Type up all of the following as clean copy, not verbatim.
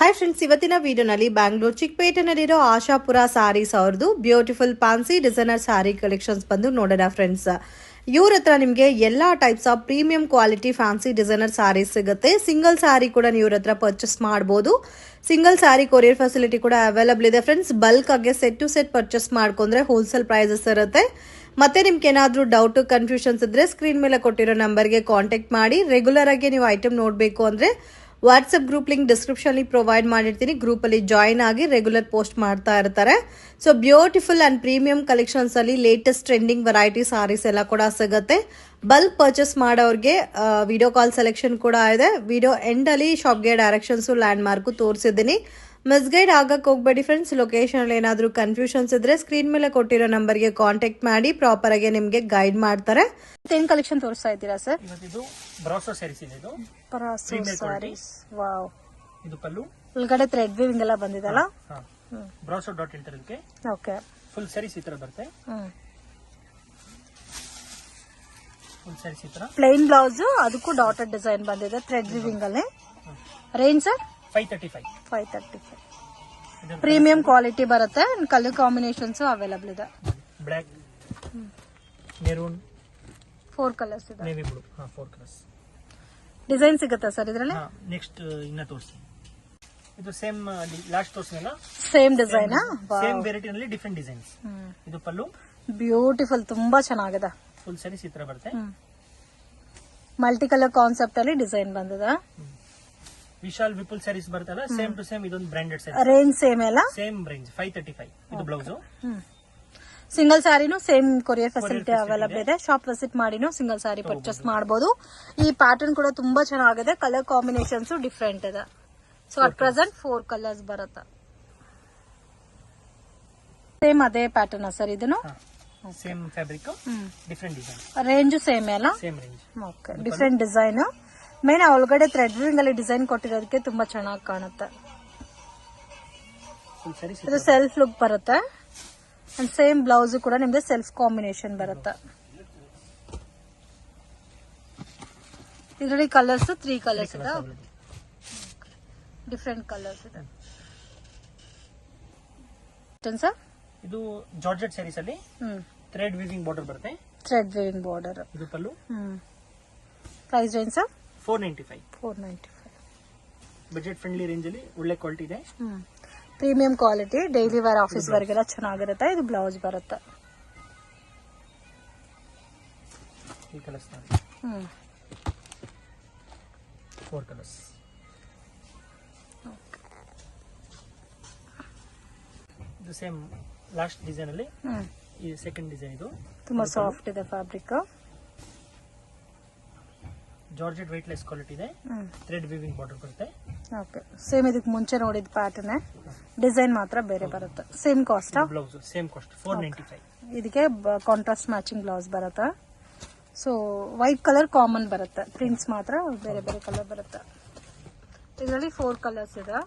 Hi friends, ಇವತ್ತಿನ ವಿಡಿಯೋನಲ್ಲಿ ಬ್ಯಾಂಗ್ಳೂರ್ ಚಿಕ್ಕಪೇಟೆನಲ್ಲಿರೋ ಆಶಾಪುರ ಸಾರೀಸ್ ಅವ್ರದ್ದು beautiful fancy designer sari collections ಬಂದು ನೋಡೋಣ ಫ್ರೆಂಡ್ಸ್. ಇವ್ರ ಹತ್ರ ನಿಮಗೆ ಎಲ್ಲಾ types of premium quality fancy designer sarees ಸಿಗುತ್ತೆ. ಸಿಂಗಲ್ ಸಾರಿ ಕೂಡ ನೀವು ಇವ್ರ ಹತ್ರ ಪರ್ಚೇಸ್ ಮಾಡಬಹುದು. ಸಿಂಗಲ್ ಸಾರಿ ಕೊರಿಯರ್ ಫೆಸಿಲಿಟಿ ಕೂಡ ಅವೈಲಬಲ್ ಇದೆ ಫ್ರೆಂಡ್ಸ್. ಬಲ್ಕ್ ಆಗಿ ಸೆಟ್ ಟು ಸೆಟ್ ಪರ್ಚೇಸ್ ಮಾಡ್ಕೊಂಡ್ರೆ ಹೋಲ್ಸೇಲ್ ಪ್ರೈಸಸ್ ಇರುತ್ತೆ. ಮತ್ತೆ ನಿಮ್ಗೆ ಏನಾದರೂ ಡೌಟ್ ಕನ್ಫ್ಯೂಷನ್ಸ್ ಇದ್ರೆ ಸ್ಕ್ರೀನ್ ಮೇಲೆ ಕೊಟ್ಟಿರೋ ನಂಬರ್ಗೆ ಕಾಂಟ್ಯಾಕ್ಟ್ ಮಾಡಿ. ರೆಗ್ಯುಲರ್ ಆಗಿ ನೀವು ಐಟಮ್ ನೋಡಬೇಕು ಅಂದ್ರೆ WhatsApp group link description provide ಮಾಡಿರ್ತೀನಿ. ಗ್ರೂಪ್ ಅಲ್ಲಿ ಜಾಯಿನ್ ಆಗಿ ರೆಗ್ಯುಲರ್ ಪೋಸ್ಟ್ ಮಾಡ್ತಾ ಇರ್ತಾರೆ. So beautiful and premium collections ಅಲ್ಲಿ ಲೇಟೆಸ್ಟ್ ಟ್ರೆಂಡಿಂಗ್ ವೆರೈಟಿ ಸಾರೀಸ್ ಎಲ್ಲ ಕೂಡ ಸಿಗುತ್ತೆ. ಬಲ್ಕ್ ಪರ್ಚೇಸ್ ಮಾಡೋರಿಗೆ ವಿಡಿಯೋ ಕಾಲ್ ಸೆಲೆಕ್ಷನ್ ಕೂಡ ಇದೆ. ವಿಡಿಯೋ ಎಂಡ್ ಅಲ್ಲಿ ಶಾಪ್ಗೆ ಡೈರೆಕ್ಷನ್ಸ್ ಲ್ಯಾಂಡ್ ಮಾರ್ಕ್ ತೋರಿಸಿದ್ದೀನಿ. ಮಿಸ್ಗೈಡ್ ಆಗಕ್ಕೆ ಹೋಗ್ಬೇಡಿ ಫ್ರೆಂಡ್ಸ್. ಲೊಕೇಶನ್ ಅಲ್ಲಿ ಏನಾದರೂ ಕನ್ಫ್ಯೂಷನ್ಸ್ ಇದ್ರೆ ಸ್ಕ್ರೀನ್ ಮೇಲೆ ಕೊಟ್ಟಿರೋ ನಂಬರ್ಗೆ ಕಾಂಟ್ಯಾಕ್ಟ್ ಮಾಡಿ. ಪ್ರಾಪರ್ ಆಗಿ ನಿಮಗೆ ಗೈಡ್ ಮಾಡ್ತಾರೆ. ಏನ್ ಕಲೆಕ್ಷನ್ ತೋರಿಸ್ತಾ ಇದ್ದೀರಾ ಸರ್? ಇದು ಬ್ರಾಸೋ ಸ್ಯಾರೀಸ್ ಇದೆ. ಇದು ಬ್ರಾಸೋ ಸ್ಯಾರೀಸ್. ವಾವ್. ಇದು ಪಲ್ಲು, ಒಳಗಡೆ ಥ್ರೆಡ್ ವೀವಿಂಗ್ ಎಲ್ಲ ಬಂದಿದಲ್ಲ. ಬ್ರಾಸೋ ಡಾಟ್ ಹೇಳ್ತಾರೆ ಇದಕ್ಕೆ. ಓಕೆ. ಫುಲ್ ಸ್ಯಾರೀಸ್ ಈ ತರ ಬರುತ್ತೆ. ಫುಲ್ ಸ್ಯಾರೀಸ್ ಈ ತರ ಪ್ಲೇನ್ ಬ್ಲೌಸ್, ಅದಕ್ಕೂ ಡಾಟೆಡ್ ಡಿಸೈನ್ ಬಂದಿದೆ ಥ್ರೆಡ್ ವೀವಿಂಗ್ ಅಲ್ಲಿ. Range sir 535. ಪ್ರೀಮಿಯಂ ಕ್ವಾಲಿಟಿ ಬರುತ್ತೆ. ಕಲರ್ ಕಾಂಬಿನೇಷನ್ಸ್ ಅವೈಲಬಲ್ ಇದೆ. ಬ್ಲಾಕ್, ಮೆರೂನ್, 4 ಕಲರ್ಸ್ ಇದೆ. Navy blue, 4 colours. ಡಿಸೈನ್ ಸಿಗುತ್ತಾ ಸರ್ ಇದರಲ್ಲಿ? ನೆಕ್ಸ್ಟ್ ಇನ್ನ ತೋರಿಸಿ. ಇದು ಸೇಮ್ ಲಾಸ್ಟ್ ತೋರಿಸಿನಲ್ಲ, ಸೇಮ್ ಡಿಸೈನ್, ಸೇಮ್ ವೆರೈಟಿ ನಲ್ಲಿ ಡಿಫರೆಂಟ್ ಡಿಸೈನ್ಸ್. ಇದು ಪಲ್ಲು, ಬ್ಯೂಟಿಫುಲ್, ತುಂಬಾ ಚೆನ್ನಾಗಿದೆ. ಫುಲ್ ಸ್ಯಾರೀಸ್ ಈ ತರ ಬರುತ್ತೆ. ಮಲ್ಟಿ ಕಲರ್ ಕಾನ್ಸೆಪ್ಟ್ ಅಲ್ಲಿ ಡಿಸೈನ್ ಬಂದಿದೆ. ವಿಶಾಲ್ ವಿಪುಲ್ ಸ್ಯಾರೀಸ್ ಬರ್ತಲ್ಲ, ಸೇಮ್ ಟು ಸೇಮ್ ಇದೊಂದು ಬ್ರಾಂಡೆಡ್ ಸ್ಯಾರೀಸ್. ರೇಂಜ್ ಸೇಮ್ ಎಲ್ಲ ಸೇಮ್ ರೇಂಜ್ 535. ಇದು ಬ್ಲೌಸ್. ಸಿಂಗಲ್ ಸ್ಯಾರಿನೂ ಸೇಮ್ ಕೊರಿಯರ್ ಫೆಸಿಲಿಟಿ ಅವೈಲಬಲ್ ಇದೆ. ಶಾಪ್ ವಿಸಿಟ್ ಮಾಡಿನೂ ಸಿಂಗಲ್ ಸ್ಯಾರಿ ಪರ್ಚೇಸ್ ಮಾಡಬಹುದು. ಈ ಪ್ಯಾಟರ್ನ್ ಕೂಡ ತುಂಬಾ ಚೆನ್ನಾಗಿದೆ. ಕಲರ್ ಕಾಂಬಿನೇಷನ್ಸ್ ಡಿಫ್ರೆಂಟ್ ಇದೆ. ಸೊ ಅಟ್ ಪ್ರೆಸೆಂಟ್ 4 ಕಲರ್ಸ್ ಬರುತ್ತೆ. ಸೇಮ್ ಅದೇ ಪ್ಯಾಟರ್ನ್ ಸರ್ ಇದನ್ನು? Same fabric, different design. Range same ಅಲ್ಲ? Same range. Okay. Different design. Main ಒಳಗಡೆ ಥ್ರೆಡ್ ವಿಂಗ್ ಅಲ್ಲಿ ಡಿಸೈನ್ ಕೊಟ್ಟಿರೋದಕ್ಕೆ ತುಂಬಾ ಚೆನ್ನಾಗಿ ಕಾಣುತ್ತೆ. ಇದು ಸೆಲ್ಫ್ ಲುಕ್ ಬರುತ್ತೆ. ಅಂಡ್ ಸೇಮ್ ಬ್ಲೌಸ್ ಕೂಡ ನಿಮ್ಗೆ ಸೆಲ್ಫ್ ಕಾಂಬಿನೇಷನ್ ಬರುತ್ತೆ. ಇದರಲ್ಲಿ ಕಲರ್ಸ್ 3 ಕಲರ್ಸ್ ಇದೆ. ಡಿಫರೆಂಟ್ ಕಲರ್ಸ್ ಇದೆ ಸರ್. ಇದು ಜಾರ್ಜೆಟ್ ಸ್ಯಾರೀಸ್ ಅಲ್ಲಿ ಥ್ರೆಡ್ ವೀವಿಂಗ್ ಬಾರ್ಡರ್ ಬರುತ್ತೆ. Thread weaving border. ಇದು pallu. Price range sir 495. Budget friendly range ಅಲ್ಲಿ ಒಳ್ಳೆ ಕ್ವಾಲಿಟಿ ಇದೆ. Premium quality, daily wear office ವರ್ಗೆಲ್ಲ ಚೆನ್ನಾಗಿರುತ್ತೆ. ಇದು ಬ್ಲೌಸ್ ಬರುತ್ತೆ. ಈ ಕಲರ್ಸ್ 4 ಕಲರ್ಸ್. ಇದು ಸೇಮ್ ಲಾಸ್ಟ್ ಡಿಸೈನ್ ಅಲ್ಲಿ ಈ ಸೆಕೆಂಡ್ ಡಿಸೈನ್. ಇದು ತುಂಬಾ ಸಾಫ್ಟ್ ಇದೆ ಫ್ಯಾಬ್ರಿಕ್. ಜಾರ್ಜೆಟ್ ವೆಯ್ಟ್ಲೆಸ್ ಕ್ವಾಲಿಟಿ ಇದೆ. ಥ್ರೆಡ್ ವೀವಿಂಗ್ ಬಾರ್ಡರ್ ಬರುತ್ತೆ. ಓಕೆ. ಸೇಮ್ ಇದಕ್ಕೆ ಮುಂಚೆ ನೋಡಿದ ಪ್ಯಾಟರ್ನ್, ಡಿಸೈನ್ ಮಾತ್ರ ಬೇರೆ ಬರುತ್ತೆ. Same cost? Blouse same cost 495. ಇದಕ್ಕೆ ಕಾಂಟ್ರಾಸ್ಟ್ ಮ್ಯಾಚಿಂಗ್ ಬ್ಲೌಸ್ ಬರುತ್ತೆ. ಸೊ ವೈಟ್ ಕಲರ್ ಕಾಮನ್ ಬರುತ್ತೆ. ಪ್ರಿಂಟ್ಸ್ ಮಾತ್ರ ಬೇರೆ ಬೇರೆ ಕಲರ್ ಬರುತ್ತೆ. ಇದರಲ್ಲಿ 4 ಕಲರ್ಸ್ ಇದೆ.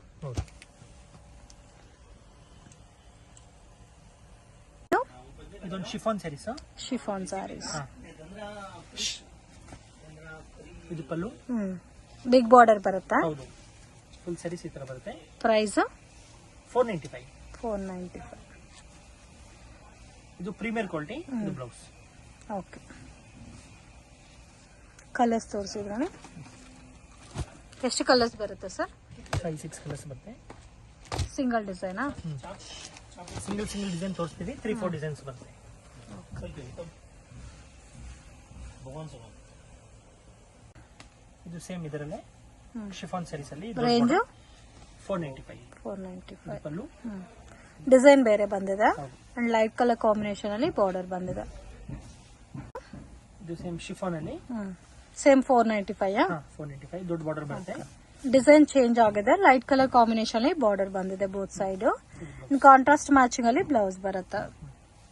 ಇದೊಂದು ಶಿಫಾನ್ ಸ್ಯಾರೀಸ್. ಶಿಫಾನ್ ಸ್ಯಾರೀಸ್. ಇದು ಪಲ್ಲು. ಬಿಗ್ ಬಾರ್ಡರ್ ಬರುತ್ತೆ. ಹೌದು. ಫುಲ್ ಸ್ಯಾರೀಸ್ ಈ ತರ ಬರುತ್ತೆ. ಪ್ರೈಸ್ 495. ಇದು ಪ್ರೀಮಿಯರ್ ಕ್ವಾಲಿಟಿ. ಇದು ಬ್ಲೌಸ್. ಓಕೆ. ಕಲರ್ಸ್ ತೋರಿಸಿದ್ರಾನೆ. ಎಷ್ಟು ಕಲರ್ಸ್ ಬರುತ್ತೆ ಸರ್? 5-6 ಕಲರ್ಸ್ ಬರುತ್ತೆ. ಸಿಂಗಲ್ ಡಿಸೈನಾ? ಸಿಂಗಲ್ ಡಿಸೈನ್ ತೋರಿಸ್ತೀವಿ. 3-4 ಡಿಸೈನ್ಸ್ ಬರುತ್ತೆ. ಇದು ಸೇಮ್ ಇದರಲ್ಲೇ ಶಿಫಾನ್ ಸ್ಯಾರೀಸ್ ಅಲ್ಲಿ. ರೇಂಜ್ 495. ಪಲ್ಲು. ಡಿಸೈನ್ ಬೇರೆ ಬಂದಿದೆ. ಅಂಡ್ ಲೈಟ್ ಕಲರ್ ಕಾಂಬಿನೇಷನ್ ಅಲ್ಲಿ ಬಾರ್ಡರ್ ಬಂದಿದೆ. ಇದು ಸೇಮ್ ಶಿಫಾನ್ ಅಲ್ಲಿ. ಸೇಮ್ 495. 495 ದೊಡ್ಡ ಬಾರ್ಡರ್ ಬರುತ್ತೆ. ಡಿಸೈನ್ ಚೇಂಜ್ ಆಗಿದೆ. ಲೈಟ್ ಕಲರ್ ಕಾಂಬಿನೇಷನ್ ಅಲ್ಲಿ ಬಾರ್ಡರ್ ಬಂದಿದೆ ಬೋತ್ ಸೈಡ್. ಕಾಂಟ್ರಾಸ್ಟ್ ಮ್ಯಾಚಿಂಗ್ ಅಲ್ಲಿ ಬ್ಲೌಸ್ ಬರುತ್ತೆ.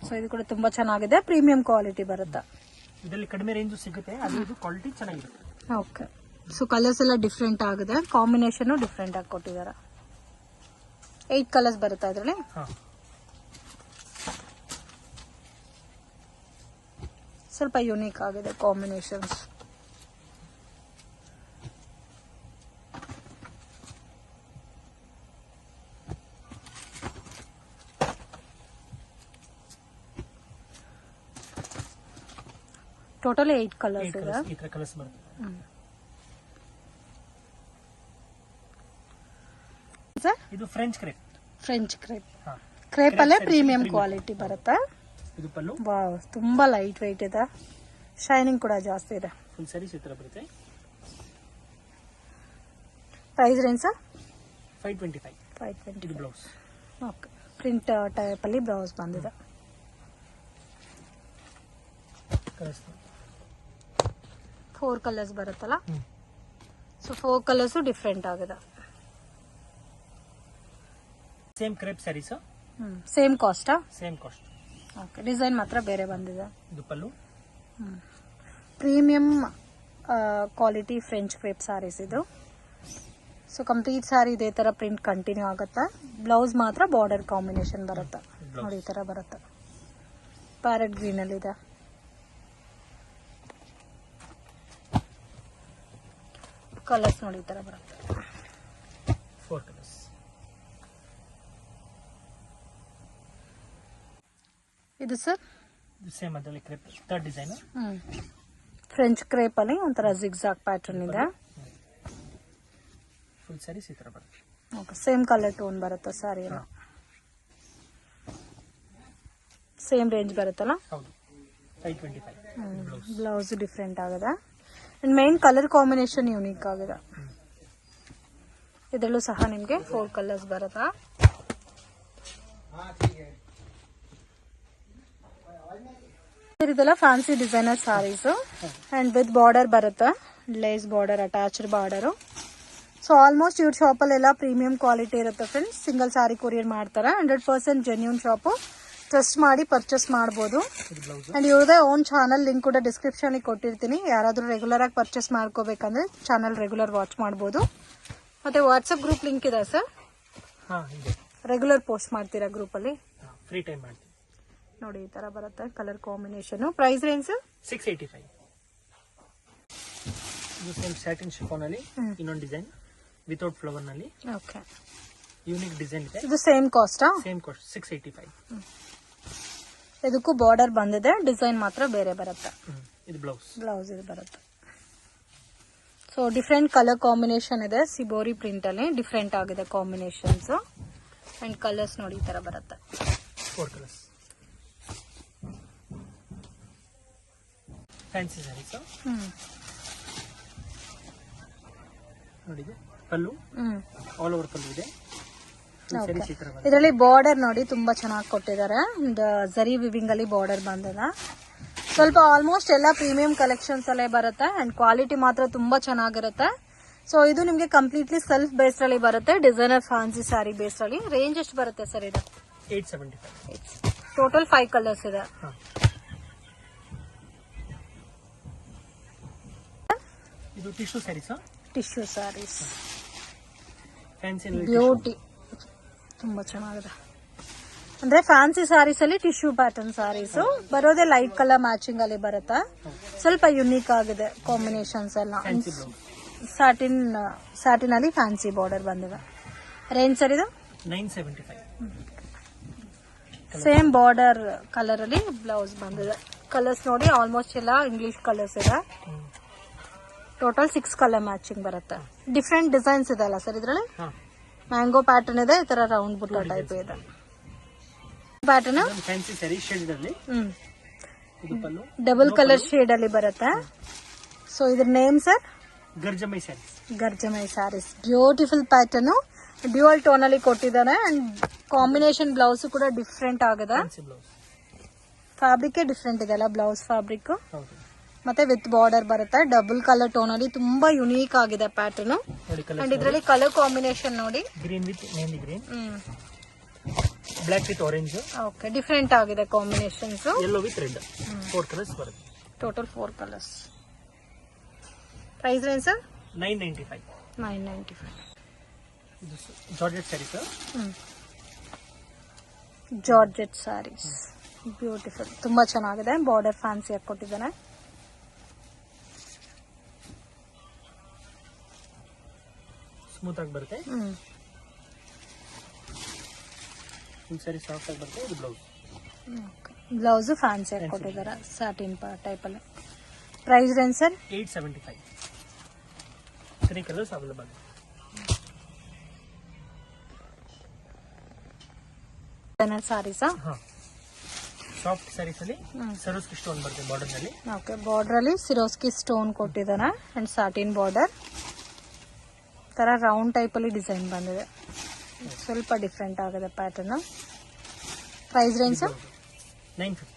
ಸೊ ಇದು ಕೂಡ ತುಂಬಾ ಚೆನ್ನಾಗಿದೆ. ಪ್ರೀಮಿಯಂ ಕ್ವಾಲಿಟಿ ಬರುತ್ತೆ. ಇದರಲ್ಲಿ ಕಡಿಮೆ ರೇಂಜ್ ಸಿಗುತ್ತೆ. ಅದು ಕ್ವಾಲಿಟಿ ಚೆನ್ನಾಗಿರುತ್ತೆ. ಓಕೆ. ಸೊ ಕಲರ್ಸ್ ಎಲ್ಲ ಡಿಫ್ರೆಂಟ್ ಆಗಿದೆ. ಕಾಂಬಿನೇಷನ್ ಡಿಫ್ರೆಂಟ್ ಆಗಿ ಕೊಟ್ಟಿದ್ದಾರೆ. 8 ಕಲರ್ಸ್ ಬರುತ್ತೆ ಇದರಲ್ಲಿ. ಸ್ವಲ್ಪ ಯೂನಿಕ್ ಆಗಿದೆ ಕಾಂಬಿನೇಷನ್ಸ್. ಟೋಟಲ್ 8 ಕಲರ್ಸ್ ಏಟ್ ಇದೆ. ಕಲರ್ಸ್ ಈ ತರ ಕಲರ್ಸ್ ಬರುತ್ತೆ. ಸರ್ ಇದು ಫ್ರೆಂಚ್ ಕ್ರೇಪ್. French crepe. ಹಾ, ಕ್ರೇಪ್ ಅಲ್ಲೇ saree ಪ್ರೀಮಿಯಂ premium. ಕ್ವಾಲಿಟಿ ಬರುತ್ತೆ. ಇದು ಪಲ್ಲು. ವಾವ್, ತುಂಬಾ ಲೈಟ್ ವೆಯ್ಟ್ ಇದೆ, ಶೈನಿಂಗ್ ಕೂಡ ಜಾಸ್ತಿ ಇದೆ. ಫುಲ್ ಸ್ಯಾರೀಸ್ ಈ ತರ ಬರುತ್ತೆ. Price range sir 525. 520. ಇದು ಬ್ಲೌಸ್. ಓಕೆ, ಪ್ರಿಂಟ್ ಟೈಪ್ ಅಲ್ಲಿ ಬ್ಲೌಸ್ ಬಂದಿದೆ. ಕಲರ್ಸ್ 4 ಕಲರ್ಸ್ ಬರುತ್ತಲ್ಲ, ಸೊ 4 ಕಲರ್ಸ್ ಡಿಫ್ರೆಂಟ್ ಆಗಿದೆ. ಸೇಮ್ ಕ್ರೇಪ್ ಸ್ಯಾರೀಸ್, ಸೇಮ್ ಕಾಸ್ಟಾ? Same cost. ಓಕೆ, ಡಿಸೈನ್ ಮಾತ್ರ ಬೇರೆ ಬಂದಿದೆ. ಇದು pallu. Premium quality French crepe saris ಇದು. ಸೊ ಕಂಪ್ಲೀಟ್ ಸ್ಯಾರಿ ಇದೇ ತರ ಪ್ರಿಂಟ್ ಕಂಟಿನ್ಯೂ ಆಗುತ್ತೆ. ಬ್ಲೌಸ್ ಮಾತ್ರ ಬಾರ್ಡರ್ ಕಾಂಬಿನೇಷನ್ ಬರುತ್ತೆ. ನೋಡಿ ಈ ತರ ಬರುತ್ತೆ, ಪ್ಯಾರೆಟ್ ಗ್ರೀನ್ ಅಲ್ಲಿ ಇದೆ. ಕಲರ್ಸ್ ನೋಡಿ ಈ ತರ ಬರುತ್ತೆ. 4 ಕಲರ್ಸ್. ಇದು ಸರ್ ಇದು ಸೇಮ್ ಅದರಲ್ಲಿ crepe third design. French crepe ಅಲ್ಲಿ ಒಂಥರ ಜಿಗ್ಜಾಗ್ ಪ್ಯಾಟರ್ನ್ ಇದೆ. ಫುಲ್ ಸ್ಯಾರೀಸ್ ಈ ತರ ಬರುತ್ತೆ. ಓಕೆ, ಸೇಮ್ ಕಲರ್ ಟೋನ್ ಬರುತ್ತೆ ಸ್ಯಾರಿ ಎಲ್ಲ. ಸೇಮ್ ರೇಂಜ್ ಬರುತ್ತಲ್ಲ. ಹೌದು, 525. ಬ್ಲೌಸ್ ಡಿಫ್ರೆಂಟ್ ಆಗಿದೆ. And main colour combination unique ಆಗಿದೆ. ಇದರಲ್ಲೂ ಸಹ ನಿಮಗೆ 4 ಕಲರ್ಸ್ ಬರುತ್ತಾ. ಇದೆಲ್ಲ fancy designer saris and with border ಬರುತ್ತೆ, lace border, attached border. So almost ಇವ್ರ ಶಾಪಲ್ಲೆಲ್ಲ ಪ್ರೀಮಿಯಂ ಕ್ವಾಲಿಟಿ ಇರುತ್ತೆ ಫ್ರೆಂಡ್ಸ್. ಸಿಂಗಲ್ ಸ್ಯಾರಿ ಕೊರಿಯರ್ ಮಾಡ್ತಾರೆ. 100% ಜೆನ್ಯೂನ್ ಶಾಪು, ಟ್ರಸ್ಟ್ ಮಾಡಿ ಪರ್ಚೇಸ್ ಮಾಡ್ಬೋದು. ಅಂಡ್ ಇವ್ರದೇ ಓನ್ ಚಾನಲ್ ಲಿಂಕ್ ಕೂಡ ಡಿಸ್ಕ್ರಿಪ್ಷನ್ ಕೊಟ್ಟಿರ್ತೀನಿ. ಯಾರಾದ್ರೂ ರೆಗ್ಯುಲರ್ ಆಗಿ ಪರ್ಚೇಸ್ ಮಾಡ್ಕೋಬೇಕಂದ್ರೆ ಚಾನಲ್ ರೆಗ್ಯುಲರ್ ವಾಚ್ ಮಾಡ್ಬೋದು. ಮತ್ತೆ ವಾಟ್ಸ್ಆಪ್ ಗ್ರೂಪ್ ಲಿಂಕ್ ಇದೆ ಸರ್. ರೆಗ್ಯುಲರ್ ಪೋಸ್ಟ್ ಮಾಡ್ತೀರಾ ಗ್ರೂಪ್ ಅಲ್ಲಿ? ಫ್ರೀ ಟೈಮ್ ಮಾಡ್ತೀವಿ. ನೋಡಿ ಈ ತರ ಬರುತ್ತೆ ಕಲರ್ ಕಾಂಬಿನೇಷನ್. Price range 685. ಇದು ಸೇಮ್ ಸ್ಯಾಟಿನ್ ಶಿಫಾನ್ ಅಲ್ಲಿ ಇನ್ನೊಂದು ಡಿಸೈನ್ ವಿತೌಟ್ ಫ್ಲವರ್ ನಲ್ಲಿ. ಓಕೆ, ಯೂನಿಕ್ ಡಿಸೈನ್ ಇದೆ. ಇದು ಸೇಮ್ ಕಾಸ್ಟಾ? Same cost 685. ಇದಕ್ಕೂ ಬಾರ್ಡರ್ ಬಂದಿದೆ, ಡಿಸೈನ್ ಮಾತ್ರ ಬೇರೆ ಬರುತ್ತೆ. ಇದು ಬ್ಲೌಸ್. ಬ್ಲೌಸ್ ಇದು ಬರುತ್ತೆ. ಸೊ ಡಿಫ್ರೆಂಟ್ ಕಲರ್ ಕಾಂಬಿನೇಷನ್ ಇದೆ. ಸಿಬೋರಿ ಪ್ರಿಂಟ್ ಅಲ್ಲಿ ಡಿಫ್ರೆಂಟ್ ಆಗಿದೆ ಕಾಂಬಿನೇಷನ್ಸ್. ಅಂಡ್ ಕಲರ್ಸ್ ನೋಡಿ ಈ ತರ ಬರುತ್ತೆ. 4 ಕಲರ್ಸ್. ಫ್ಯಾನ್ಸಿ ಸ್ಯಾರೀಸ್ ನೋಡಿ, ಪಲ್ಲು ಆಲ್ ಓವರ್ ಪಲ್ಲು ಇದೆ. ಇದರಲ್ಲಿ ಬಾರ್ಡರ್ ನೋಡಿ ತುಂಬಾ ಚೆನ್ನಾಗಿ ಕೊಟ್ಟಿದ್ದಾರೆ. ಜರಿ ವಿವಿಂಗ್ ಅಲ್ಲಿ ಬಾರ್ಡರ್ ಬಂದಿದೆ. ಸ್ವಲ್ಪ ಆಲ್ಮೋಸ್ಟ್ ಎಲ್ಲ ಪ್ರೀಮಿಯಂ ಕಲೆಕ್ಷನ್ಸ್ ಅಲ್ಲೇ ಬರುತ್ತೆ ಅಂಡ್ ಕ್ವಾಲಿಟಿ ಮಾತ್ರ ತುಂಬಾ ಚೆನ್ನಾಗಿರುತ್ತೆ. ಸೊ ಇದು ನಿಮ್ಗೆ ಕಂಪ್ಲೀಟ್ಲಿ ಸೆಲ್ಫ್ ಬೇಸ್ ಅಲ್ಲಿ ಬರುತ್ತೆ, ಡಿಸೈನರ್ ಫ್ಯಾನ್ಸಿ ಸ್ಯಾರಿ ಬೇಸ್ ಅಲ್ಲಿ. ರೇಂಜ್ ಎಷ್ಟು ಬರುತ್ತೆ ಸರ್ ಇದು? 875. ಟೋಟಲ್ 5 ಕಲರ್ಸ್ ಇದೆ. ಇದು tissue sarees. Tissue sarees fancy beauty, ತುಂಬಾ ಚೆನ್ನಾಗಿದೆ. ಅಂದ್ರೆ ಫ್ಯಾನ್ಸಿ ಸ್ಯಾರೀಸ್ ಅಲ್ಲಿ ಟಿಶ್ಯೂ ಪ್ಯಾಟರ್ನ್ ಸ್ಯಾರೀಸ್ ಬರೋದೇ ಲೈಟ್ ಕಲರ್ ಮ್ಯಾಚಿಂಗ್ ಅಲ್ಲಿ ಬರುತ್ತೆ. ಸ್ವಲ್ಪ ಯುನೀಕ್ ಆಗಿದೆ ಕಾಂಬಿನೇಷನ್ಸ್ ಎಲ್ಲ. ಸ್ಯಾಟಿನ್ ಅಲ್ಲಿ ಫ್ಯಾನ್ಸಿ ಬಾರ್ಡರ್ ಬಂದಿದೆ. ರೇಂಜ್ ಸರ್ ಇದು 975. ಸೇಮ್ ಬಾರ್ಡರ್ ಕಲರ್ ಅಲ್ಲಿ ಬ್ಲೌಸ್ ಬಂದಿದೆ. ಕಲರ್ಸ್ ನೋಡಿ ಆಲ್ಮೋಸ್ಟ್ ಎಲ್ಲ ಇಂಗ್ಲಿಷ್ ಕಲರ್ಸ್ ಇದೆ. ಟೋಟಲ್ 6 ಕಲರ್ ಮ್ಯಾಚಿಂಗ್ ಬರುತ್ತೆ. ಡಿಫ್ರೆಂಟ್ ಡಿಸೈನ್ಸ್ ಇದೆ ಅಲ್ಲ ಸರ್ ಇದ್ರಲ್ಲಿ? ಮ್ಯಾಂಗೋ ಪ್ಯಾಟರ್ನ್ ಇದೆ, ಈ ತರ ರೌಂಡ್ ಬುಟ್ಟ ಟೈಪ್ ಇದೆ ಪ್ಯಾಟರ್ನ್. ಫ್ಯಾನ್ಸಿ ಸ್ಯಾರಿ ಶೇಡ್ ಅಲ್ಲಿ. ಇದು ಪಲ್ಲು ಡಬಲ್ ಕಲರ್ ಶೇಡ್ ಅಲ್ಲಿ ಬರುತ್ತೆ. ಸೊ ಇದ್ರ ನೇಮ್ ಸರ್? ಗರ್ಜಮೈ ಸ್ಯಾರೀಸ್. ಗರ್ಜಮೈ saris. Beautiful pattern, dual tone ಅಲ್ಲಿ ಕೊಟ್ಟಿದ್ದಾರೆ ಅಂಡ್ ಕಾಂಬಿನೇಷನ್ ಬ್ಲೌಸ್ ಕೂಡ ಡಿಫ್ರೆಂಟ್ ಆಗಿದೆ. ಫ್ಯಾಬ್ರಿಕ್ ಡಿಫ್ರೆಂಟ್ ಇದೆ ಅಲ್ಲ, ಬ್ಲೌಸ್ ಫ್ಯಾಬ್ರಿಕ್. ಮತ್ತೆ ವಿತ್ ಬಾರ್ಡರ್ ಬರುತ್ತೆ. ಡಬಲ್ ಕಲರ್ ಟೋನ್ ಅಲ್ಲಿ ತುಂಬಾ ಯುನೀಕ್ ಆಗಿದೆ ಪ್ಯಾಟರ್ನ್. ಅಂಡ್ ಇದರಲ್ಲಿ ಕಲರ್ ಕಾಂಬಿನೇಷನ್ ನೋಡಿ, green with mehndi green, black with orange. Okay, different ಆಗಿದೆ combinations. Yellow with red. 4 colours ಬರುತ್ತೆ. Total 4 colours. Price range sir? 995. 995. ಇದು georgette sarees. Georgette sarees beautiful, ತುಂಬಾ ಚೆನ್ನಾಗಿದೆ. ಬಾರ್ಡರ್ ಫ್ಯಾನ್ಸಿ ಆಗಿ ಕೊಟ್ಟಿದ್ದಾನೆ. ಸ್ಮೂತ್ ಆಗಿ ಬರುತ್ತೆ. ಫುಲ್ ಸ್ಯಾರಿ ಸಾಫ್ಟ್ ಆಗಿ ಬರುತ್ತೆ. ಇದು ಬ್ಲೌಸ್. ಬ್ಲೌಸ್ ಫ್ಯಾನ್ಸಿ ಆಗಿ ಕೊಟ್ಟಿದ್ದಾರೆ, ಸ್ಯಾಟಿನ್ ಟೈಪ್ ಅಲ್ಲಿ. Price range sir 875. 3 colours available. ಸಾರೀಸಾ? ಸಾಫ್ಟ್ ಸ್ಯಾರೀಸ್ ಅಲ್ಲಿ ಸರೋಸ್ಕಿ ಸ್ಟೋನ್ ಬರುತ್ತೆ ಬಾರ್ಡರ್ ನಲ್ಲಿ. ಓಕೆ, ಬಾರ್ಡರ್ ಅಲ್ಲಿ ಸಿರೋಸ್ಕಿ ಸ್ಟೋನ್ ಕೊಟ್ಟಿದ್ದಾನೆ ಅಂಡ್ ಸಾಟಿನ್ ಬಾರ್ಡರ್ ತರ ರೌಂಡ್ ಟೈಪ್ ಅಲ್ಲಿ ಡಿಸೈನ್ ಬಂದಿದೆ. ಸ್ವಲ್ಪ ಡಿಫ್ರೆಂಟ್ ಆಗಿದೆ pattern. Price range 950.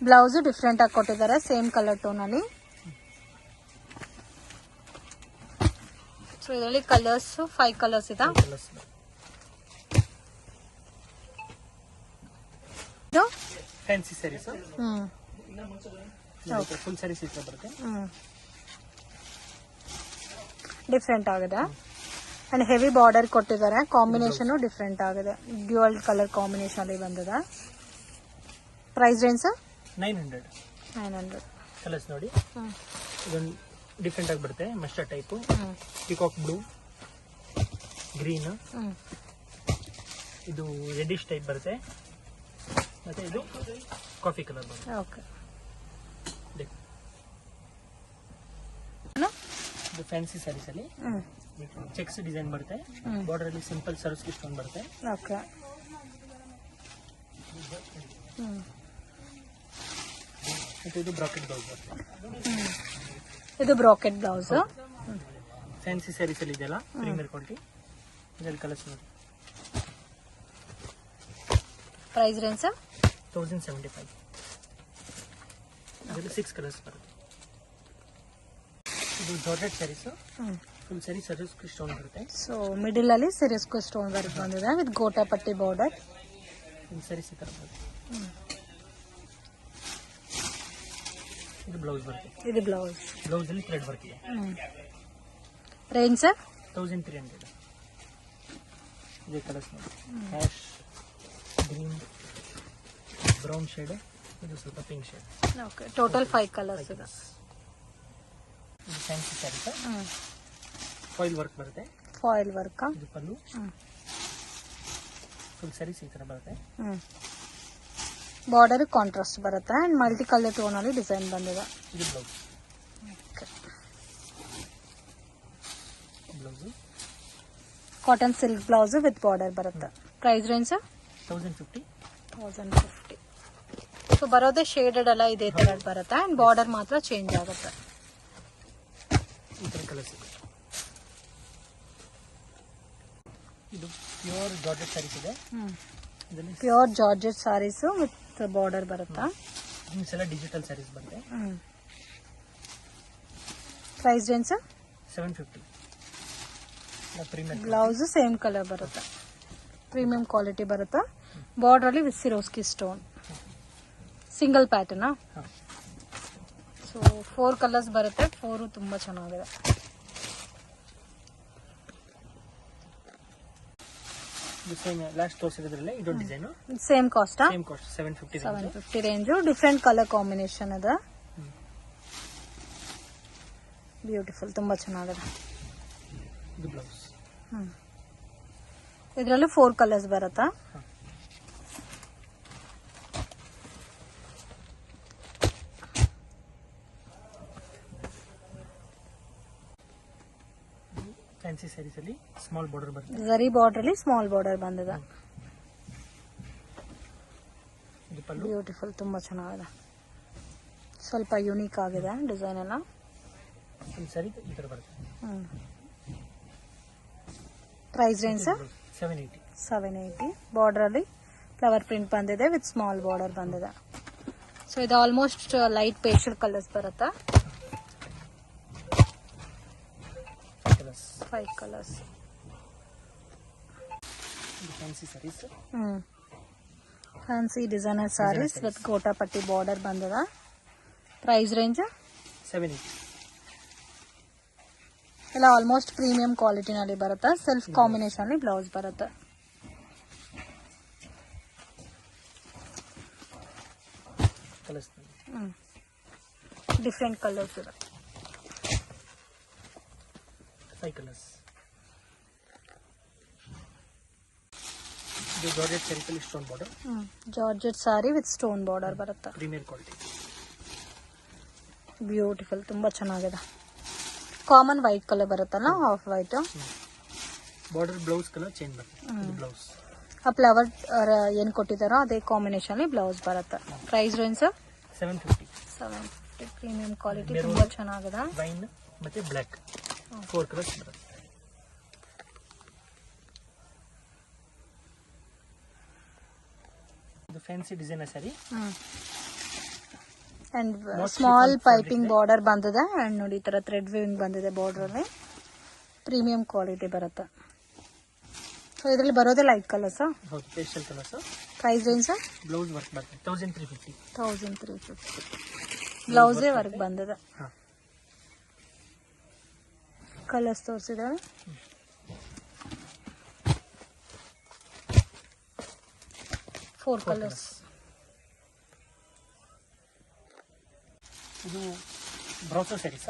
Blouse different ಆಗಿ ಕೊಟ್ಟಿದ್ದಾರೆ, ಸೇಮ್ ಕಲರ್ ಟೋನ್ ಅಲ್ಲಿ. ಸೊ ಇದರಲ್ಲಿ ಕಲರ್ಸ್ 5 ಕಲರ್ಸ್ ಇದೆ. ಫ್ಯಾನ್ಸಿ ಸ್ಯಾರೀಸ್. ಫುಲ್ ಸ್ಯಾರೀಸ್ ಈ ತರ ಬರುತ್ತೆ. ಡಿಫ್ರೆಂಟ್ ಆಗಿದೆ ಅಂಡ್ ಹೆವಿ ಬಾರ್ಡರ್ ಕೊಟ್ಟಿದ್ದಾರೆ. ಕಾಂಬಿನೇಷನ್ ಡಿಫ್ರೆಂಟ್ ಆಗಿದೆ, ಡ್ಯುಯಲ್ ಕಲರ್ ಕಾಂಬಿನೇಷನ್ ಅಲ್ಲಿ ಬಂದಿದೆ. Price range 900. ಕಲರ್ಸ್ ನೋಡಿ, ಇದೊಂದು ಡಿಫ್ರೆಂಟ್ ಆಗಿ ಬರುತ್ತೆ. Mustard type, peacock blue, green, ಇದು ರೆಡಿಶ್ ಟೈಪ್ ಬರುತ್ತೆ, ಮತ್ತೆ ಇದು ಕಾಫಿ ಕಲರ್ ಬರುತ್ತೆ. ಓಕೆ, ಇದು ಫ್ಯಾನ್ಸಿ ಸ್ಯಾರೀಸ್ ಅಲ್ಲಿ ಚೆಕ್ಸ್ ಡಿಸೈನ್ ಬರುತ್ತೆ. ಬಾರ್ಡರ್ ಅಲ್ಲಿ ಸಿಂಪಲ್ ಸರೋಸ್ಕಿ ಸ್ಟೋನ್ ಬರುತ್ತೆ. ಓಕೆ, ಮತ್ತೆ ಇದು ಬ್ರಾಕೆಟ್ ಬ್ಲೌಸ್ ಬರುತ್ತೆ. ಇದು ಬ್ರಾಕೆಟ್ ಬ್ಲೌಸ್. ಫ್ಯಾನ್ಸಿ ಸ್ಯಾರೀಸ್ ಅಲ್ಲಿ ಇದೆಲ್ಲ ಪ್ರೀಮಿಯರ್ ಕ್ವಾಲಿಟಿ. ಇದರಲ್ಲಿ ಕಲರ್ಸ್ ನೋಡಿ. Price range 1075. ಇದರಲ್ಲಿ 6 ಕಲರ್ಸ್ ಬರುತ್ತೆ. ಇದು georgette sarees, full sari Swarovski stone ಬರುತ್ತೆ. ಸೊ ಮಿಡಿಲ್ ಅಲ್ಲಿ ಸಿರೋಸ್ಕಿ ಸ್ಟೋನ್ ವರ್ಕ್ ಬಂದಿದೆ ವಿತ್ ಗೋಟಾ ಪಟ್ಟಿ ಬಾರ್ಡರ್. ಸ್ಯಾರೀಸ್ ಈ ತರ ಬರುತ್ತೆ. ಇದು ಬ್ಲೌಸ್ ಬರುತ್ತೆ. ಇದು ಬ್ಲೌಸ್. ಬ್ಲೌಸ್ ಅಲ್ಲಿ ಥ್ರೆಡ್ ವರ್ಕ್ ಇದೆ. Range sir 1300. ಇದೇ ಕಲರ್ಸ್ ನೋಡಿ, ಕ್ಯಾಶ್ ಗ್ರೀನ್, ಬ್ರೌನ್ ಶೇಡ್, ಇದು ಸ್ವಲ್ಪ pink shade. Okay, total 5 colours ಇದೆ. ಇದು ಫ್ಯಾನ್ಸಿ ಸ್ಯಾರೀಸ್, ಫಾಯಿಲ್ ವರ್ಕ್ ಬರುತ್ತೆ. Foil work. ಇದು ಪಲ್ಲು, ಫುಲ್ ಸ್ಯಾರೀಸ್ ಈ ತರ ಬರುತ್ತೆ. ಬಾರ್ಡರ್ ಕಾಂಟ್ರಾಸ್ಟ್ ಬರುತ್ತೆ ಅಂಡ್ ಮಲ್ಟಿ ಕಲರ್ ಟೋನ್ ಅಲ್ಲಿ ಡಿಸೈನ್ ಬಂದಿದೆ. ಇದು blouse. Blouse cotton silk blouse with border ಬರುತ್ತೆ. Price range 1050. ಸೊ ಬರೋದೇ ಶೇಡೆಡ್ ಎಲ್ಲ ಇದೇ ತರ ಬರುತ್ತೆ ಅಂಡ್ ಬಾರ್ಡರ್ ಮಾತ್ರ ಚೇಂಜ್ ಆಗುತ್ತೆ. ಈ ತರ ಕಲರ್ಸ್ ಇದೆ. ಇದು ಪ್ಯೂರ್ ಜಾರ್ಜೆಟ್ ಸ್ಯಾರೀಸ್ ಇದೆ. Pure georgette sarees with border ಬರುತ್ತಾ? ಎಲ್ಲ ಡಿಜಿಟಲ್ ಸ್ಯಾರೀಸ್ ಬರುತ್ತೆ. Price range 750. Premium blouse same colour ಬರುತ್ತೆ, ಪ್ರೀಮಿಯಂ ಕ್ವಾಲಿಟಿ ಬರುತ್ತೆ. ಬಾರ್ಡರ್ ಅಲ್ಲಿ with Swarovski stone, single pattern. So 4 colours ಬರುತ್ತೆ, 4 ತುಂಬಾ ಚೆನ್ನಾಗಿದೆ. ಸೇಮ್ ಲಾಸ್ಟ್ ತೋರಿಸಿದ್ರಲ್ಲೇ ಇದೊಂದು design same cost 750 range. Different colour combination ಇದೆ, ಬ್ಯೂಟಿಫುಲ್, ತುಂಬಾ ಚೆನ್ನಾಗಿದೆ. ಇದು ಬ್ಲೌಸ್. ಇದರಲ್ಲಿ 4 ಕಲರ್ಸ್ ಬರುತ್ತಾ? ಫ್ಯಾನ್ಸಿ ಸ್ಯಾರೀಸ್ ಅಲ್ಲಿ ಸ್ಮಾಲ್ ಬಾರ್ಡರ್ ಬರುತ್ತೆ. ಜರಿ ಬಾರ್ಡರ್ ಅಲ್ಲಿ ಸ್ಮಾಲ್ ಬಾರ್ಡರ್ ಬಂದಿದೆ. ಇದು ಪಲ್ಲು. ಬ್ಯೂಟಿಫುಲ್, ತುಂಬಾ ಚೆನ್ನಾಗಿದೆ, ಸ್ವಲ್ಪ ಯೂನಿಕ್ ಆಗಿದೆ ಡಿಸೈನ್ ಎಲ್ಲ. ಒಂದು ಸ್ಯಾರಿ ಈ ತರ ಬರುತ್ತೆ. Price range 780. ಬಾರ್ಡರ್ ಅಲ್ಲಿ ಫ್ಲವರ್ ಪ್ರಿಂಟ್ ಬಂದಿದೆ ವಿತ್ ಸ್ಮಾಲ್ ಬಾರ್ಡರ್ ಬಂದಿದೆ. ಸೊ ಇದು ಆಲ್ಮೋಸ್ಟ್ ಲೈಟ್ ಪೇಸ್ಟಲ್ ಕಲರ್ಸ್ ಬರುತ್ತೆ. 5 colours. Fancy saris, fancy designer saris with gota patti border ಬಂದಿದೆ. Price range 780. ಎಲ್ಲ ಆಲ್ಮೋಸ್ಟ್ ಪ್ರೀಮಿಯಂ ಕ್ವಾಲಿಟಿನಲ್ಲಿ ಬರುತ್ತೆ. ಸೆಲ್ಫ್ ಕಾಂಬಿನೇಷನ್ ಅಲ್ಲಿ ಬ್ಲೌಸ್ ಬರುತ್ತೆ. ಕಲರ್ಸ್ ಡಿಫ್ರೆಂಟ್ ಕಲರ್ಸ್ ಇದೆ. 5 ಕಲರ್ಸ್. ಇದು ಜಾರ್ಜೆಟ್ ಸ್ಯಾರೀಸ್ ಅಲ್ಲಿ stone border. Georgette sari with stone border ಬರುತ್ತೆ. Premier quality. ಬ್ಯೂಟಿಫುಲ್, ತುಂಬಾ ಚೆನ್ನಾಗಿದೆ. ಕಾಮನ್ ವೈಟ್ ಕಲರ್ ಬರುತ್ತಲ್ಲ, off white. Border blouse colour change ಬರುತ್ತೆ. ಬ್ಲೌಸ್ ಆ ಫ್ಲವರ್ ಏನ್ ಕೊಟ್ಟಿದಾರೋ ಅದೇ ಕಾಂಬಿನೇಷನ್ ಬ್ಲೌಸ್ ಬರುತ್ತೆ. Price range 750. 750. ಪ್ರೀಮಿಯಂ ಕ್ವಾಲಿಟಿ, ತುಂಬಾ ಚೆನ್ನಾಗಿದೆ. ವೈನ್ ಮತ್ತೆ ಬ್ಲಾಕ್ 4 ಕಲರ್ಸ್ ಬರುತ್ತೆ. ಇದು fancy designer sari. And small piping border ಬಂದಿದೆ. ಅಂಡ್ ನೋಡಿ ಈ ತರ ಥ್ರೆಡ್ ವಿವಿಂಗ್ ಬಂದಿದೆ ಬಾರ್ಡರ್ ಅಲ್ಲಿ. ಪ್ರೀಮಿಯಂ ಕ್ವಾಲಿಟಿ ಬರುತ್ತೆ. ಸೊ ಇದರಲ್ಲಿ ಬರೋದೇ ಲೈಟ್ ಕಲರ್ಸ್. ಹೌದು, pastel colours. Price range blouse work ಬರುತ್ತೆ 1350. 1350. ಬ್ಲೌಸೇ ವರ್ಕ್ ಬಂದಿದೆ. ಕಲರ್ಸ್ ತೋರಿಸಿದಾವೆ. Four colours. ಇದು ಬ್ರೌಸರ್ ಸ್ಯಾರೀಸ್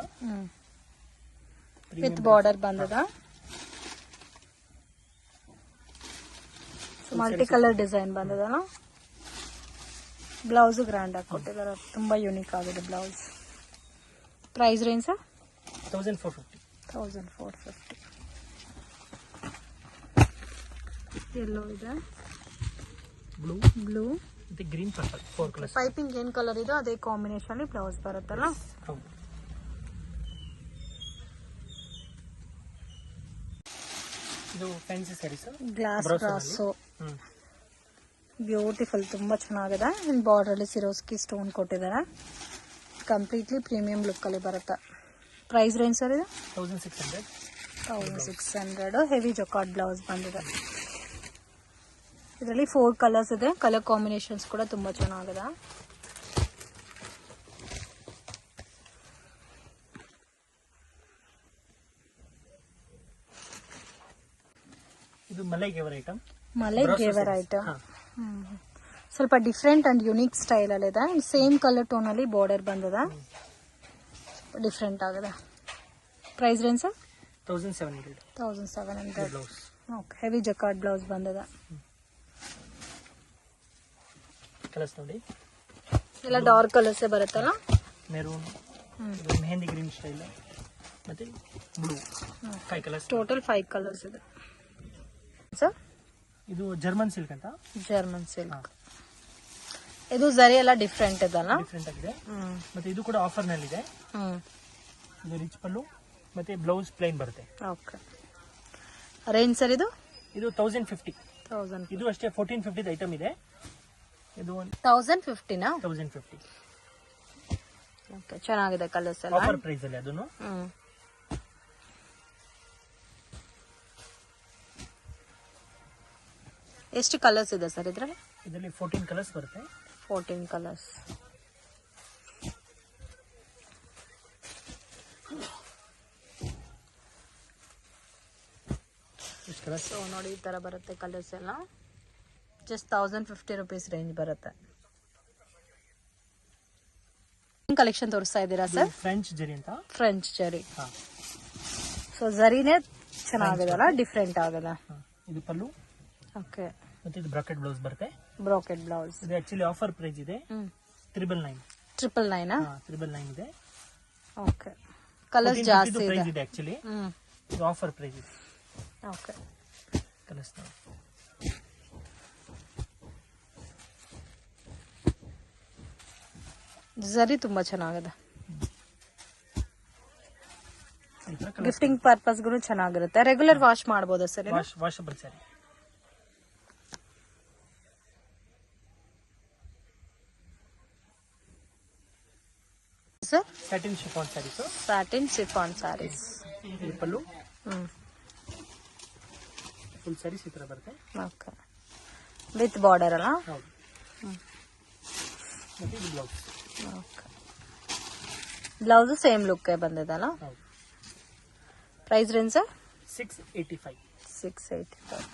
ವಿತ್ ಬಾರ್ಡರ್ ಬಂದದ. ಮಲ್ಟಿ ಕಲರ್ ಡಿಸೈನ್ ಬಂದದಲ್ಲ. ಬ್ಲೌಸ್ ಗ್ರ್ಯಾಂಡ್ ಆಗಿ ಕೊಟ್ಟಿದ್ದಾರೆ, ತುಂಬಾ ಯೂನಿಕ್ ಆಗಿದೆ ಬ್ಲೌಸ್. Price range 1450. 1450. ಯೆಲ್ಲೋ ಇದೆ, ಬ್ಲೂ ಮತ್ತೆ ಗ್ರೀನ್ ಪರ್ಪಲ್ 4 ಕಲರ್ಸ್. ಪೈಪಿಂಗ್ ಏನ್ ಕಲರ್ ಇದೆ ಅದೇ ಕಾಂಬಿನೇಷನ್ ಬ್ಲೌಸ್ ಬರುತ್ತಲ್ಲ. ಹೌದು. ಇದು fancy saris. Glass brasso beautiful, ತುಂಬಾ ಚೆನ್ನಾಗಿದೆ. ಬಾರ್ಡರ್ ಅಲ್ಲಿ ಸಿರೋಸ್ಕಿ ಸ್ಟೋನ್ ಕೊಟ್ಟಿದ್ದಾರೆ. ಕಂಪ್ಲೀಟ್ಲಿ ಪ್ರೀಮಿಯಂ ಲುಕ್ ಅಲ್ಲಿ ಬರುತ್ತೆ. ಪ್ರೈಸ್ ರೇಂಜ್ ಸರ್ ಇದು 1600. 1600. ಹೆವಿ ಜೊಕಾರ್ಡ್ ಬ್ಲೌಸ್ ಬಂದಿದೆ. ಇದರಲ್ಲಿ 4 ಕಲರ್ಸ್ ಇದೆ. ಕಲರ್ ಕಾಂಬಿನೇಷನ್ಸ್ ಕೂಡ ತುಂಬಾ ಚೆನ್ನಾಗಿದೆ. ಇದು ಮಲೈ ಗೇವರ್ ಐಟಮ್. ಮಲೈ ಗೇವರ್ ಐಟಮ್ ಸ್ವಲ್ಪ ಡಿಫ್ರೆಂಟ್ ಅಂಡ್ ಯುನೀಕ್ ಸ್ಟೈಲ್ ಅಲ್ಲಿ ಇದೆ. ಸೇಮ್ ಕಲರ್ ಟೋನ್ ಅಲ್ಲಿ ಬಾರ್ಡರ್ ಬಂದಿದೆ, ಡಿಫ್ರೆಂಟ್ ಆಗಿದೆ. Price range 1700. 1700. Blouse okay, heavy jacquard blouse ಬಂದಿದೆ. ಕಲರ್ಸ್ ನೋಡಿ, ಎಲ್ಲ ಡಾರ್ಕ್ ಕಲರ್ಸ್ ಬರುತ್ತಲ್ಲ. ಮೆರೂನ್, ಮೆಹಂದಿ ಗ್ರೀನ್ ಸ್ಟೈಲ್ ಮತ್ತೆ ಬ್ಲೂ 5 ಕಲರ್ಸ್. ಟೋಟಲ್ 5 ಕಲರ್ಸ್ ಇದೆ ಸರ್. ಇದು ಜರ್ಮನ್ ಸಿಲ್ಕ್ ಅಂತ. German silk. ಇದು ಜರಿ ಎಲ್ಲ ಡಿಫ್ರೆಂಟ್ ಇದಲ್ಲ, ಡಿಫ್ರೆಂಟ್ ಆಗಿದೆ. ಮತ್ತೆ ಇದು ಕೂಡ ಆಫರ್ ನಲ್ಲಿ ಇದೆ. ಇದು ರಿಚ್ ಪಲ್ಲು ಮತ್ತೆ ಬ್ಲೌಸ್ ಪ್ಲೇನ್ ಬರುತ್ತೆ. ಓಕೆ, ರೇಂಜ್ ಸರ್ ಇದು 1050. 1000. ಇದು ಅಷ್ಟೇ 1450 ಐಟಮ್ ಇದೆ. ಇದು 1050ನಾ? 1050. ಓಕೆ, ಚೆನ್ನಾಗಿದೆ ಕಲರ್ಸ್ ಎಲ್ಲ. ಆಫರ್ ಪ್ರೈಸ್ ಅಲ್ಲಿ ಅದನ್ನು. ಎಷ್ಟು ಕಲರ್ಸ್ ಇದೆ ಸರ್ ಇದರಲ್ಲಿ? ಇದರಲ್ಲಿ 14 ಕಲರ್ಸ್ ಬರುತ್ತೆ. 14 ಕಲರ್ಸ್. ಸೊ ನೋಡಿ ಈ ತರ ಬರುತ್ತೆ ಕಲರ್ಸ್ ಎಲ್ಲ. ಜಸ್ಟ್ 1050 ರುಪೀಸ್ ರೇಂಜ್ ಬರುತ್ತೆ. ಕಲೆಕ್ಷನ್ ತೋರಿಸ್ತಾ ಇದ್ದೀರಾ ಸರ್? ಫ್ರೆಂಚ್ ಜರಿ ಅಂತ. ಫ್ರೆಂಚ್ ಜರಿ. ಸೊ ಜರಿನೇ ಚೆನ್ನಾಗಿದೆಲ್ಲ, ಡಿಫ್ರೆಂಟ್ ಆಗಿದೆ. ಇದು ಪಲ್ಲು. ಓಕೆ, ಮತ್ತೆ ಇದು ಬ್ರಾಕೆಟ್ ಬ್ಲೌಸ್ ಬರುತ್ತೆ. Bracket blouse. ಇದು ಆಕ್ಚುಲಿ ಆಫರ್ ಪ್ರೈಸ್ ಇದೆ 999. 999 ಇದೆ. ಓಕೆ, ಕಲರ್ಸ್ ಜಾಸ್ತಿ ಇದೆ. ಪ್ರೈಸ್ ಇದೆ ಆಕ್ಚುಲಿ. ಇದು ಆಫರ್ ಪ್ರೈಸ್ ಇದೆ. ಓಕೆ, ಕಲರ್ಸ್ ನೋಡಿ. ಜರಿ ತುಂಬಾ ಚೆನ್ನಾಗಿದೆ. ಗಿಫ್ಟಿಂಗ್ ಪರ್ಪಸ್ಗೂ ಚೆನ್ನಾಗಿರುತ್ತೆ. ರೆಗ್ಯುಲರ್ ವಾಶ್ ಮಾಡಬಹುದು sir? Washable sari. Sir satin chiffon saris. Satin chiffon saris. Pallu full saris ಈ ತರ ಬರುತ್ತೆ. ಓಕೆ, ವಿತ್ ಬಾರ್ಡರ್ ಅಲ್ಲ? ಹೌದು. ಮತ್ತೆ ಇದು blouse. Okay, blouse same look ಬಂದಿದಲ್ಲ. ಹೌದು. Price range 685. 685.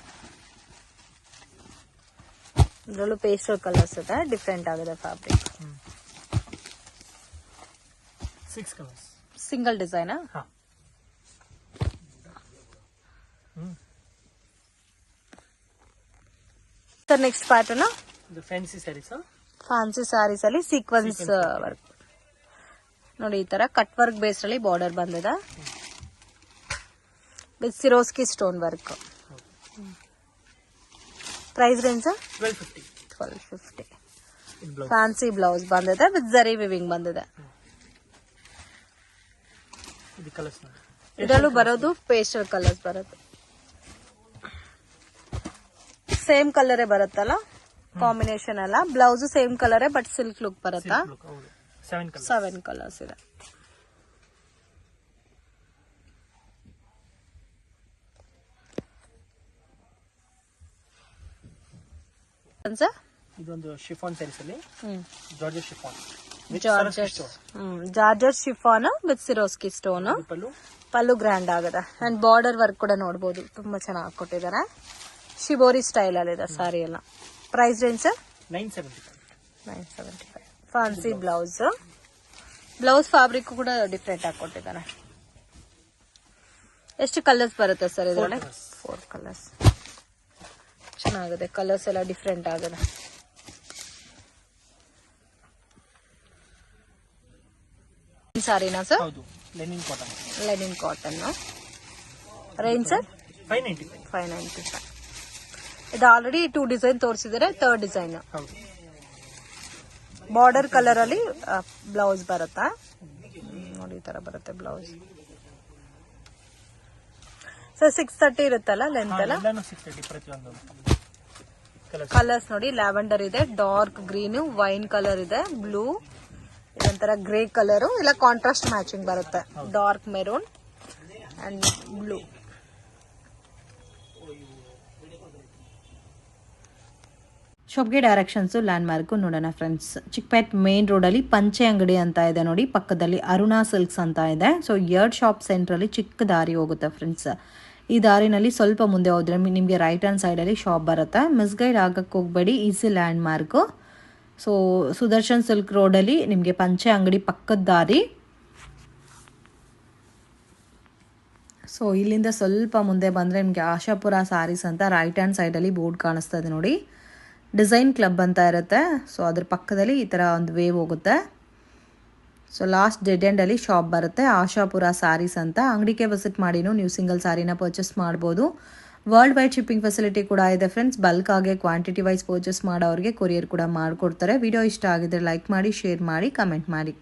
ಇದರಲ್ಲೂ ಪೇಸ್ಟಲ್ ಕಲರ್ಸ್ ಇದೆ, ಡಿಫ್ರೆಂಟ್ ಆಗಿದೆ fabric. 6 colours. Single design. Sir next pattern ಇದು ಫ್ಯಾನ್ಸಿ ಸ್ಯಾರೀಸ್. ಫ್ಯಾನ್ಸಿ ಸ್ಯಾರೀಸ್ ಅಲ್ಲಿ ಸೀಕ್ವೆನ್ಸ್ ವರ್ಕ್. ನೋಡಿ ಈ ತರ ಕಟ್ ವರ್ಕ್ ಬೇಸ್ ಅಲ್ಲಿ ಬಾರ್ಡರ್ ಬಂದಿದೆ with Swarovski stone work. Price range 1250. Fancy blouse ಬಂದಿದೆ ವಿತ್ ಜರಿ ವಿವಿಂಗ್ ಬಂದಿದೆ. ಇದರಲ್ಲೂ ಬರೋದು ಪೇಸ್ಟಲ್ ಕಲರ್ಸ್ ಬರುತ್ತೆ. ಸೇಮ್ ಕಲರೇ ಬರುತ್ತಲ್ಲ ಕಾಂಬಿನೇಷನ್ ಅಲ್ಲ. ಬ್ಲೌಸ್ ಸೇಮ್ ಕಲರೇ ಬಟ್ ಸಿಲ್ಕ್ ಲುಕ್ ಬರುತ್ತಾ? 7 ಕಲರ್ಸ್ ಇದೆ. ಇದೊಂದು ಶಿಫಾನ್ ಸ್ಯಾರೀಸ್ ಅಲ್ಲಿ georgette chiffon, georgette chiffon with Swarovski stone. Pallu grand ಆಗಿದೆ ಅಂಡ್ ಬಾರ್ಡರ್ ವರ್ಕ್ ಕೂಡ ನೋಡಬಹುದು, ತುಂಬಾ ಚೆನ್ನಾಗಿ ಕೊಟ್ಟಿದ್ದಾರೆ. ಶಿಬೋರಿ ಸ್ಟೈಲ್ ಅಲ್ಲಿ ಇದೆ ಸಾರಿ ಎಲ್ಲ. Price range 975. Fancy blouse. Blouse fabric ಕೂಡ ಡಿಫ್ರೆಂಟ್ ಆಗಿ ಕೊಟ್ಟಿದ್ದಾರೆ. ಎಷ್ಟು ಕಲರ್ಸ್ ಬರುತ್ತೆ ಸರ್ ಇದರೊಳಗೆ? 4 ಕಲರ್ಸ್. ಚೆನ್ನಾಗಿದೆ, ಕಲರ್ಸ್ ಎಲ್ಲ ಡಿಫ್ರೆಂಟ್ ಆಗಿದೆ. ಸಾರಿನಾ sir? Linen cotton. Range sir? 595. ಇದು ಆಲ್ರೆಡಿ 2 ಡಿಸೈನ್ ತೋರಿಸಿದರೆ, 3rd ಡಿಸೈನ್. ಬಾರ್ಡರ್ ಕಲರ್ ಅಲ್ಲಿ ಬ್ಲೌಸ್ ಬರುತ್ತಾ? ನೋಡಿ ಈ ತರ ಬರುತ್ತೆ ಬ್ಲೌಸ್. ಸರ್ 630 ಇರುತ್ತಲ್ಲ ಲೆಂತ್ ಎಲ್ಲ? ಕಲರ್ಸ್ ನೋಡಿ, ಲ್ಯಾವೆಂಡರ್ ಇದೆ, ಡಾರ್ಕ್ ಗ್ರೀನ್, ವೈನ್ ಕಲರ್ ಇದೆ, ಬ್ಲೂ, ಇದೊಂಥರ ಗ್ರೇ ಕಲರ್ ಇಲ್ಲ ಕಾಂಟ್ರಾಸ್ಟ್ ಮ್ಯಾಚಿಂಗ್ ಬರುತ್ತೆ. Dark maroon and blue. ಶಾಪ್ಗೆ ಡೈರೆಕ್ಷನ್ಸು ಲ್ಯಾಂಡ್ ಮಾರ್ಕು ನೋಡೋಣ ಫ್ರೆಂಡ್ಸ್. ಚಿಕ್ಕಪೇಟ್ ಮೇನ್ ರೋಡಲ್ಲಿ ಪಂಚೆ ಅಂಗಡಿ ಅಂತ ಇದೆ ನೋಡಿ, ಪಕ್ಕದಲ್ಲಿ ಅರುಣಾ ಸಿಲ್ಕ್ಸ್ ಅಂತ ಇದೆ. ಸೊ 2 ಶಾಪ್ ಸೆಂಟ್ರಲ್ಲಿ ಚಿಕ್ಕ ದಾರಿ ಹೋಗುತ್ತೆ ಫ್ರೆಂಡ್ಸ್. ಈ ದಾರಿನಲ್ಲಿ ಸ್ವಲ್ಪ ಮುಂದೆ ಹೋದ್ರೆ ನಿಮಗೆ ರೈಟ್ ಹ್ಯಾಂಡ್ ಸೈಡಲ್ಲಿ ಶಾಪ್ ಬರುತ್ತೆ. ಮಿಸ್ಗೈಡ್ ಆಗಕ್ಕೆ ಹೋಗಬೇಡಿ, easy land mark. So Sudarshan silk ರೋಡಲ್ಲಿ ನಿಮಗೆ ಪಂಚೆ ಅಂಗಡಿ ಪಕ್ಕದ ದಾರಿ. ಸೊ ಇಲ್ಲಿಂದ ಸ್ವಲ್ಪ ಮುಂದೆ ಬಂದರೆ ನಿಮಗೆ ಆಶಾಪುರ ಸ್ಯಾರೀಸ್ ಅಂತ ರೈಟ್ ಹ್ಯಾಂಡ್ ಸೈಡಲ್ಲಿ ಬೋರ್ಡ್ ಕಾಣಿಸ್ತಾ ಇದೆ ನೋಡಿ. ಡಿಸೈನ್ ಕ್ಲಬ್ ಅಂತ ಇರುತ್ತೆ. ಸೊ ಅದ್ರ ಪಕ್ಕದಲ್ಲಿ ಈ ಥರ ಒಂದು ವೇವ್ ಹೋಗುತ್ತೆ. ಸೊ ಲಾಸ್ಟ್ ಡೆಡ್ ಎಂಡಲ್ಲಿ ಶಾಪ್ ಬರುತ್ತೆ, ಆಶಾಪುರ ಸ್ಯಾರೀಸ್ ಅಂತ. ಅಂಗಡಿಗೆ ವಿಸಿಟ್ ಮಾಡಿನೂ ನೀವು ಸಿಂಗಲ್ ಸ್ಯಾರಿನ ಪರ್ಚೇಸ್ ಮಾಡ್ಬೋದು. ವರ್ಲ್ಡ್ ವೈಡ್ ಶಿಪ್ಪಿಂಗ್ ಫೆಸಿಲಿಟಿ ಕೂಡ ಇದೆ ಫ್ರೆಂಡ್ಸ್. ಬಲ್ಕ್ ಆಗಿ ಕ್ವಾಂಟಿಟಿ ವೈಸ್ ಪರ್ಚೇಸ್ ಮಾಡೋರಿಗೆ ಕೊರಿಯರ್ ಕೂಡ ಮಾಡಿಕೊಡ್ತಾರೆ. ವಿಡಿಯೋ ಇಷ್ಟ ಆಗಿದ್ರೆ ಲೈಕ್ ಮಾಡಿ, ಶೇರ್ ಮಾಡಿ, ಕಮೆಂಟ್ ಮಾಡಿ.